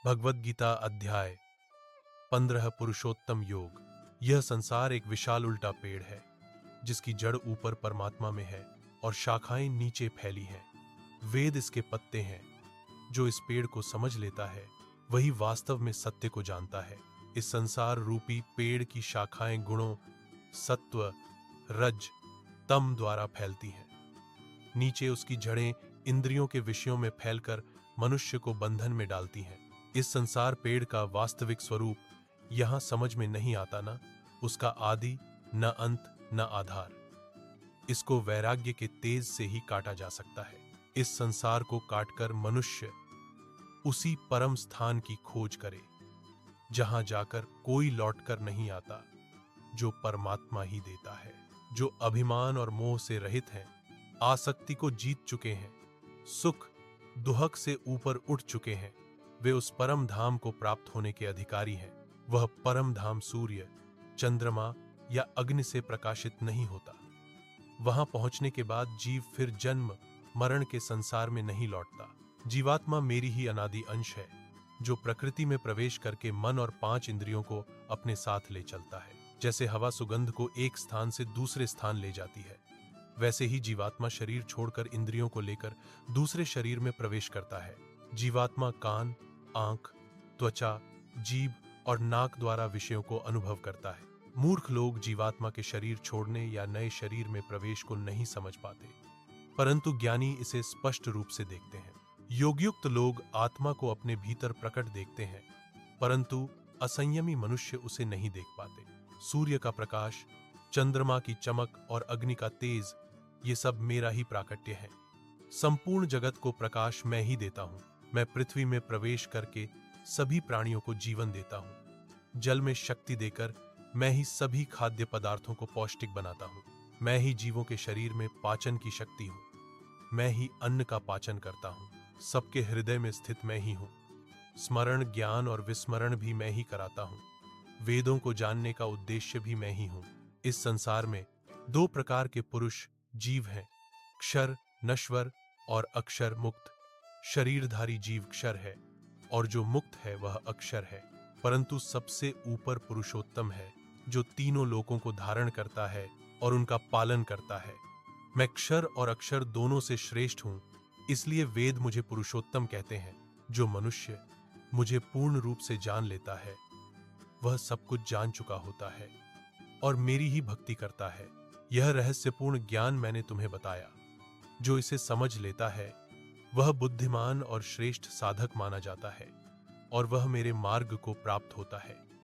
भगवद गीता अध्याय 15 पुरुषोत्तम योग। यह संसार एक विशाल उल्टा पेड़ है जिसकी जड़ ऊपर परमात्मा में है और शाखाएं नीचे फैली हैं। वेद इसके पत्ते हैं। जो इस पेड़ को समझ लेता है वही वास्तव में सत्य को जानता है। इस संसार रूपी पेड़ की शाखाएं गुणों सत्व रज तम द्वारा फैलती हैं। नीचे उसकी जड़ें इंद्रियों के विषयों में फैलकर मनुष्य को बंधन में डालती हैं। इस संसार पेड़ का वास्तविक स्वरूप यहां समझ में नहीं आता, ना उसका आदि न अंत न आधार। इसको वैराग्य के तेज से ही काटा जा सकता है। इस संसार को काटकर मनुष्य उसी परम स्थान की खोज करे जहां जाकर कोई लौटकर नहीं आता, जो परमात्मा ही देता है। जो अभिमान और मोह से रहित हैं, आसक्ति को जीत चुके हैं, सुख दुहक से ऊपर उठ चुके हैं, वे उस परम धाम को प्राप्त होने के अधिकारी हैं। वह परम धाम सूर्य, चंद्रमा या अग्नि से प्रकाशित नहीं होता। वहां पहुंचने के बाद जीव फिर जन्म मरण के संसार में नहीं लौटता। जीवात्मा मेरी ही अनादि अंश है, जो प्रकृति में प्रवेश करके मन और 5 इंद्रियों को अपने साथ ले चलता है। जैसे हवा सुगंध को एक स्थान से दूसरे स्थान ले जाती है, वैसे ही जीवात्मा शरीर छोड़कर इंद्रियों को लेकर दूसरे शरीर में प्रवेश करता है। जीवात्मा कान, आंख, त्वचा, जीभ और नाक द्वारा विषयों को अनुभव करता है। मूर्ख लोग जीवात्मा के शरीर छोड़ने या नए शरीर में प्रवेश को नहीं समझ पाते, परंतु ज्ञानी इसे स्पष्ट रूप से देखते हैं। योगयुक्त लोग आत्मा को अपने भीतर प्रकट देखते हैं, परंतु असंयमी मनुष्य उसे नहीं देख पाते। सूर्य का प्रकाश, चंद्रमा की चमक और अग्नि का तेज, ये सब मेरा ही प्राकट्य है। संपूर्ण जगत को प्रकाश मैं ही देता हूँ। मैं पृथ्वी में प्रवेश करके सभी प्राणियों को जीवन देता हूँ। जल में शक्ति देकर मैं ही सभी खाद्य पदार्थों को पौष्टिक बनाता हूँ। मैं ही जीवों के शरीर में पाचन की शक्ति हूँ। मैं ही अन्न का पाचन करता हूँ। सबके हृदय में स्थित मैं ही हूँ। स्मरण, ज्ञान और विस्मरण भी मैं ही कराता हूँ। वेदों को जानने का उद्देश्य भी मैं ही हूँ। इस संसार में 2 प्रकार के पुरुष जीव हैं, क्षर नश्वर और अक्षर मुक्त। शरीरधारी जीव क्षर है और जो मुक्त है वह अक्षर है, परंतु सबसे ऊपर पुरुषोत्तम है जो तीनों लोकों को धारण करता है और उनका पालन करता है। मैं क्षर और अक्षर दोनों से श्रेष्ठ हूं, इसलिए वेद मुझे पुरुषोत्तम कहते हैं। जो मनुष्य मुझे पूर्ण रूप से जान लेता है वह सब कुछ जान चुका होता है और मेरी ही भक्ति करता है। यह रहस्यपूर्ण ज्ञान मैंने तुम्हें बताया। जो इसे समझ लेता है वह बुद्धिमान और श्रेष्ठ साधक माना जाता है और वह मेरे मार्ग को प्राप्त होता है।